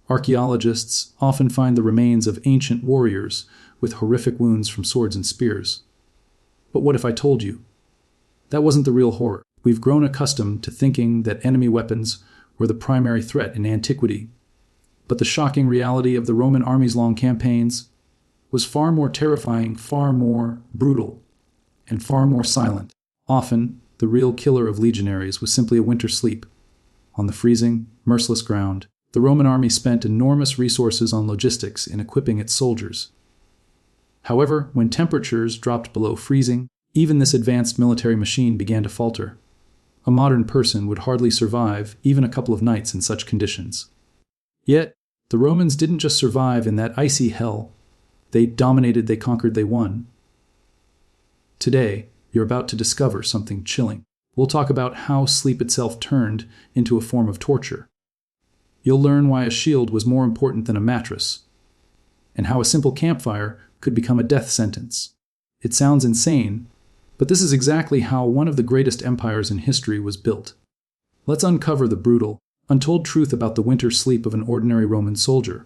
Archaeologists often find the remains of ancient warriors with horrific wounds from swords and spears. But what if I told you? That wasn't the real horror. We've grown accustomed to thinking that enemy weapons were the primary threat in antiquity. But the shocking reality of the Roman army's long campaigns was far more terrifying, far more brutal, and far more silent. Often, the real killer of legionaries was simply a winter sleep. On the freezing, merciless ground, the Roman army spent enormous resources on logistics in equipping its soldiers. However, when temperatures dropped below freezing, even this advanced military machine began to falter. A modern person would hardly survive even a couple of nights in such conditions. Yet, the Romans didn't just survive in that icy hell. They dominated, they conquered, they won. Today, you're about to discover something chilling. We'll talk about how sleep itself turned into a form of torture. You'll learn why a shield was more important than a mattress, and how a simple campfire could become a death sentence. It sounds insane, but this is exactly how one of the greatest empires in history was built. Let's uncover the brutal, untold truth about the winter sleep of an ordinary Roman soldier.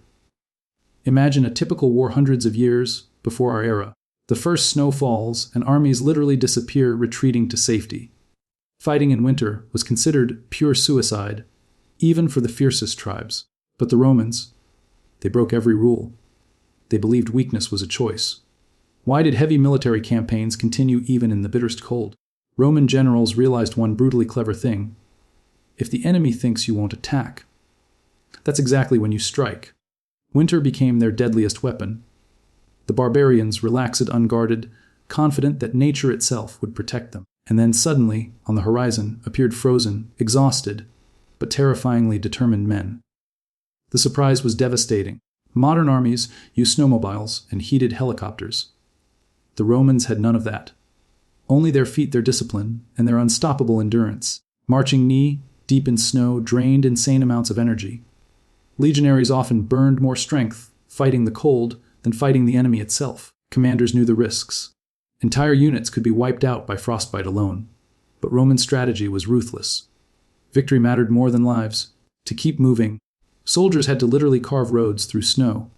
Imagine a typical war hundreds of years before our era. The first snow falls, and armies literally disappear, retreating to safety. Fighting in winter was considered pure suicide, even for the fiercest tribes. But the Romans, they broke every rule. They believed weakness was a choice. Why did heavy military campaigns continue even in the bitterest cold? Roman generals realized one brutally clever thing. If the enemy thinks you won't attack, that's exactly when you strike. Winter became their deadliest weapon. The barbarians relaxed unguarded, confident that nature itself would protect them. And then suddenly, on the horizon, appeared frozen, exhausted, but terrifyingly determined men. The surprise was devastating. Modern armies use snowmobiles and heated helicopters. The Romans had none of that. Only their feet, their discipline, and their unstoppable endurance. Marching knee-deep in snow drained insane amounts of energy. Legionaries often burned more strength fighting the cold than fighting the enemy itself. Commanders knew the risks. Entire units could be wiped out by frostbite alone. But Roman strategy was ruthless. Victory mattered more than lives. To keep moving, soldiers had to literally carve roads through snow.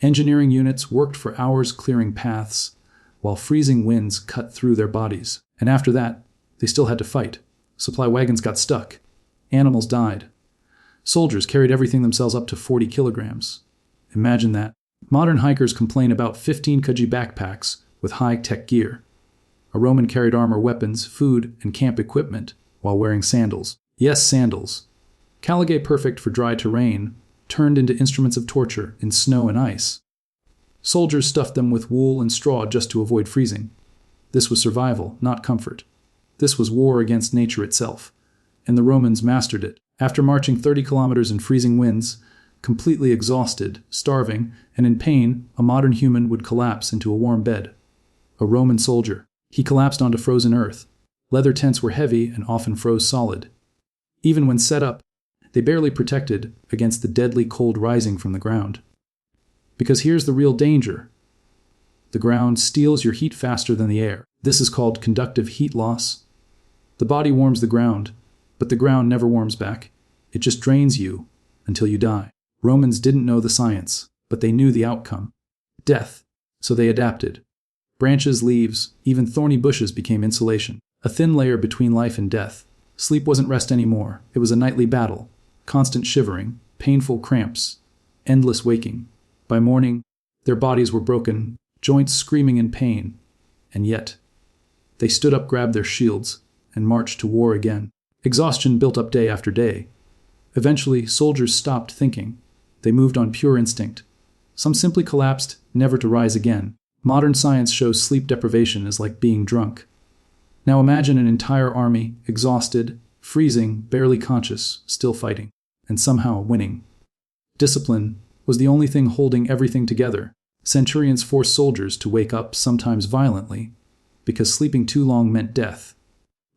Engineering units worked for hours clearing paths, while freezing winds cut through their bodies. And after that, they still had to fight. Supply wagons got stuck. Animals died. Soldiers carried everything themselves up to 40 kilograms. Imagine that. Modern hikers complain about 15 kg backpacks with high-tech gear. A Roman carried armor, weapons, food, and camp equipment while wearing sandals. Yes, sandals. Caligae perfect for dry terrain, turned into instruments of torture in snow and ice. Soldiers stuffed them with wool and straw just to avoid freezing. This was survival, not comfort. This was war against nature itself, and the Romans mastered it. After marching 30 kilometers in freezing winds, completely exhausted, starving, and in pain, a modern human would collapse into a warm bed. A Roman soldier. He collapsed onto frozen earth. Leather tents were heavy and often froze solid. Even when set up, they barely protected against the deadly cold rising from the ground. Because here's the real danger. The ground steals your heat faster than the air. This is called conductive heat loss. The body warms the ground, but the ground never warms back. It just drains you until you die. Romans didn't know the science, but they knew the outcome. Death. So they adapted. Branches, leaves, even thorny bushes became insulation. A thin layer between life and death. Sleep wasn't rest anymore. It was a nightly battle. Constant shivering, painful cramps, endless waking. By morning, their bodies were broken, joints screaming in pain. And yet, they stood up, grabbed their shields, and marched to war again. Exhaustion built up day after day. Eventually, soldiers stopped thinking. They moved on pure instinct. Some simply collapsed, never to rise again. Modern science shows sleep deprivation is like being drunk. Now imagine an entire army, exhausted, freezing, barely conscious, still fighting, and somehow winning. Discipline was the only thing holding everything together. Centurions forced soldiers to wake up, sometimes violently, because sleeping too long meant death.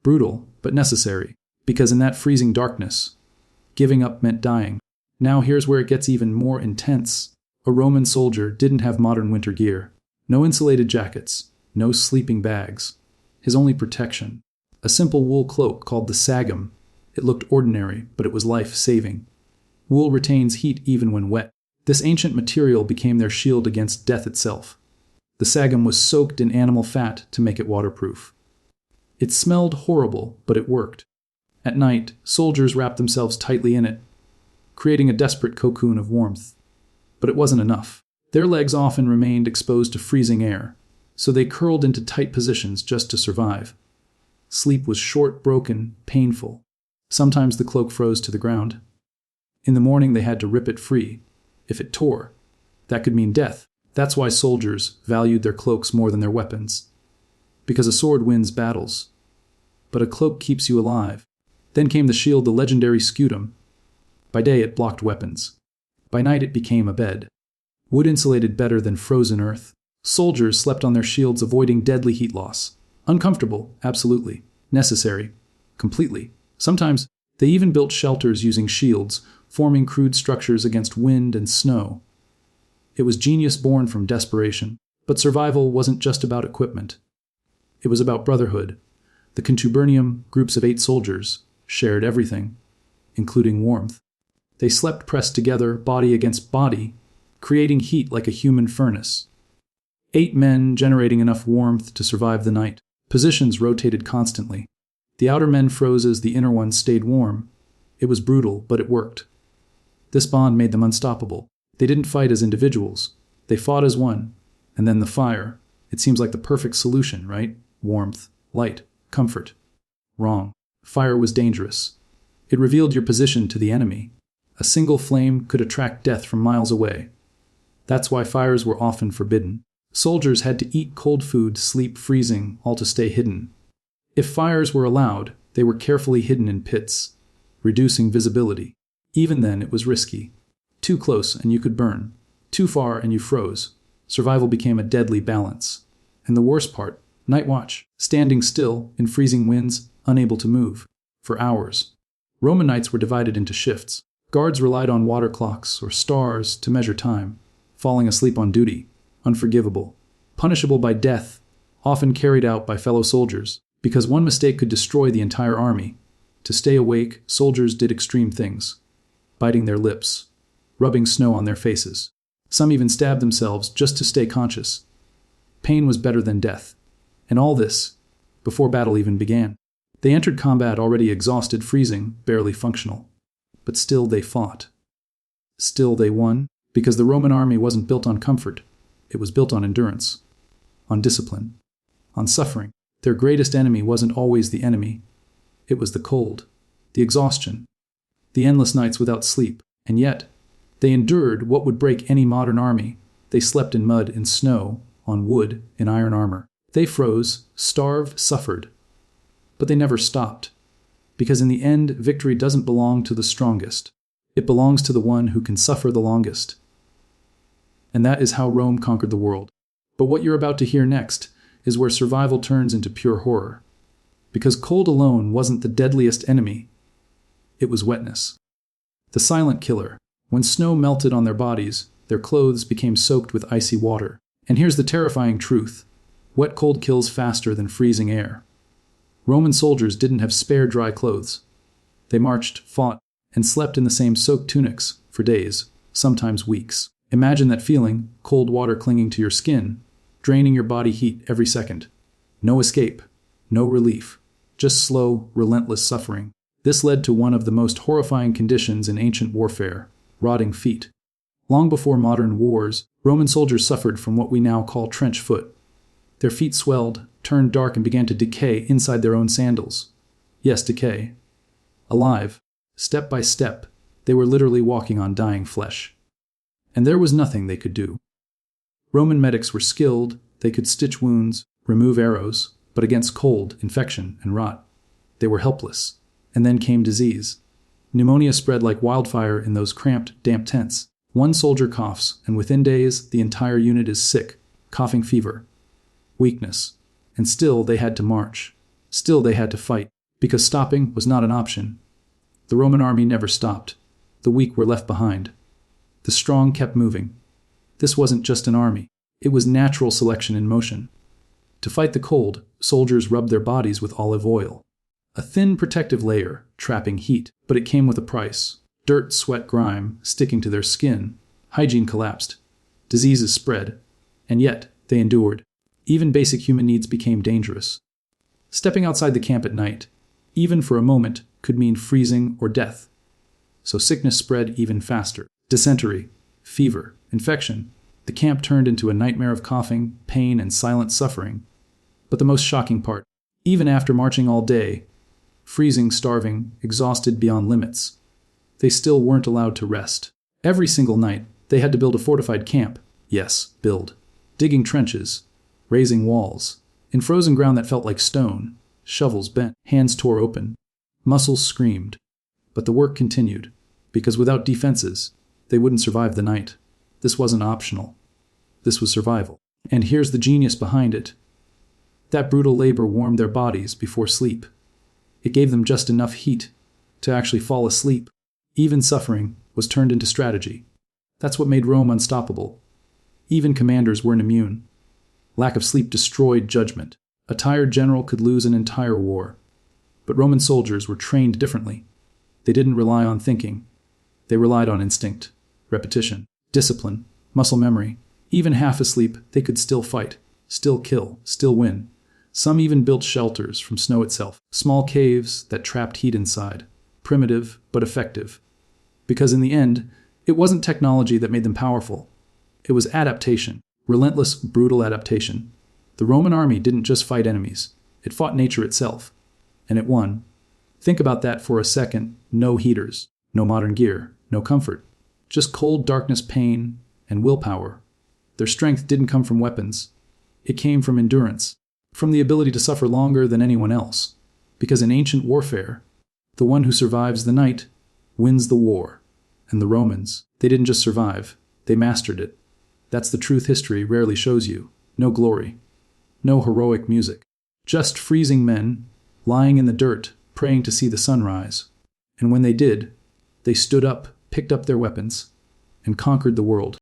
Brutal, but necessary, because in that freezing darkness, giving up meant dying. Now here's where it gets even more intense. A Roman soldier didn't have modern winter gear. No insulated jackets, no sleeping bags. His only protection, a simple wool cloak called the sagum. It looked ordinary, but it was life-saving. Wool retains heat even when wet. This ancient material became their shield against death itself. The sagum was soaked in animal fat to make it waterproof. It smelled horrible, but it worked. At night, soldiers wrapped themselves tightly in it, creating a desperate cocoon of warmth. But it wasn't enough. Their legs often remained exposed to freezing air, so they curled into tight positions just to survive. Sleep was short, broken, painful. Sometimes the cloak froze to the ground. In the morning they had to rip it free. If it tore, that could mean death. That's why soldiers valued their cloaks more than their weapons. Because a sword wins battles, but a cloak keeps you alive. Then came the shield, the legendary scutum. By day it blocked weapons. By night it became a bed. Wood insulated better than frozen earth. Soldiers slept on their shields, avoiding deadly heat loss. Uncomfortable, absolutely. Necessary, completely. Sometimes they even built shelters using shields, forming crude structures against wind and snow. It was genius born from desperation. But survival wasn't just about equipment. It was about brotherhood. The contubernium, groups of 8 soldiers, shared everything, including warmth. They slept pressed together, body against body, creating heat like a human furnace. 8 men generating enough warmth to survive the night. Positions rotated constantly. The outer men froze as the inner ones stayed warm. It was brutal, but it worked. This bond made them unstoppable. They didn't fight as individuals. They fought as one. And then the fire. It seems like the perfect solution, right? Warmth, light, comfort. Wrong. Fire was dangerous. It revealed your position to the enemy. A single flame could attract death from miles away. That's why fires were often forbidden. Soldiers had to eat cold food, sleep freezing, all to stay hidden. If fires were allowed, they were carefully hidden in pits, reducing visibility. Even then, it was risky. Too close and you could burn. Too far and you froze. Survival became a deadly balance. And the worst part, night watch, standing still in freezing winds, unable to move, for hours. Roman nights were divided into shifts. Guards relied on water clocks or stars to measure time, falling asleep on duty. Unforgivable, punishable by death, often carried out by fellow soldiers, because one mistake could destroy the entire army. To stay awake, soldiers did extreme things, biting their lips, rubbing snow on their faces. Some even stabbed themselves just to stay conscious. Pain was better than death. And all this, before battle even began. They entered combat already exhausted, freezing, barely functional. But still they fought. Still they won, because the Roman army wasn't built on comfort. It was built on endurance, on discipline, on suffering. Their greatest enemy wasn't always the enemy. It was the cold, the exhaustion, the endless nights without sleep. And yet, they endured what would break any modern army. They slept in mud, in snow, on wood, in iron armor. They froze, starved, suffered. But they never stopped. Because in the end, victory doesn't belong to the strongest. It belongs to the one who can suffer the longest. And that is how Rome conquered the world. But what you're about to hear next is where survival turns into pure horror. Because cold alone wasn't the deadliest enemy. It was wetness. The silent killer. When snow melted on their bodies, their clothes became soaked with icy water. And here's the terrifying truth. Wet cold kills faster than freezing air. Roman soldiers didn't have spare dry clothes. They marched, fought, and slept in the same soaked tunics for days, sometimes weeks. Imagine that feeling, cold water clinging to your skin, draining your body heat every second. No escape, no relief, just slow, relentless suffering. This led to one of the most horrifying conditions in ancient warfare, rotting feet. Long before modern wars, Roman soldiers suffered from what we now call trench foot. Their feet swelled, turned dark, and began to decay inside their own sandals. Yes, decay. Alive, step by step, they were literally walking on dying flesh. And there was nothing they could do. Roman medics were skilled, they could stitch wounds, remove arrows, but against cold, infection, and rot, they were helpless. And then came disease. Pneumonia spread like wildfire in those cramped, damp tents. One soldier coughs, and within days, the entire unit is sick, coughing fever, weakness. And still they had to march. Still they had to fight, because stopping was not an option. The Roman army never stopped. The weak were left behind. The strong kept moving. This wasn't just an army. It was natural selection in motion. To fight the cold, soldiers rubbed their bodies with olive oil. A thin protective layer, trapping heat, but it came with a price. Dirt, sweat, grime sticking to their skin. Hygiene collapsed. Diseases spread. And yet, they endured. Even basic human needs became dangerous. Stepping outside the camp at night, even for a moment, could mean freezing or death. So sickness spread even faster. Dysentery, fever, infection. The camp turned into a nightmare of coughing, pain, and silent suffering. But the most shocking part, even after marching all day, freezing, starving, exhausted beyond limits, they still weren't allowed to rest. Every single night, they had to build a fortified camp. Yes, build. Digging trenches, raising walls, in frozen ground that felt like stone. Shovels bent, hands tore open, muscles screamed. But the work continued, because without defenses, they wouldn't survive the night. This wasn't optional. This was survival. And here's the genius behind it. That brutal labor warmed their bodies before sleep. It gave them just enough heat to actually fall asleep. Even suffering was turned into strategy. That's what made Rome unstoppable. Even commanders weren't immune. Lack of sleep destroyed judgment. A tired general could lose an entire war. But Roman soldiers were trained differently. They didn't rely on thinking. They relied on instinct, repetition, discipline, muscle memory. Even half asleep, they could still fight, still kill, still win. Some even built shelters from snow itself, small caves that trapped heat inside. Primitive, but effective. Because in the end, it wasn't technology that made them powerful. It was adaptation, relentless, brutal adaptation. The Roman army didn't just fight enemies. It fought nature itself. And it won. Think about that for a second. No heaters, no modern gear, no comfort. Just cold darkness, pain, and willpower. Their strength didn't come from weapons. It came from endurance, from the ability to suffer longer than anyone else. Because in ancient warfare, the one who survives the night wins the war. And the Romans, they didn't just survive, they mastered it. That's the truth history rarely shows you. No glory. No heroic music. Just freezing men, lying in the dirt, praying to see the sunrise. And when they did, they stood up, picked up their weapons, and conquered the world.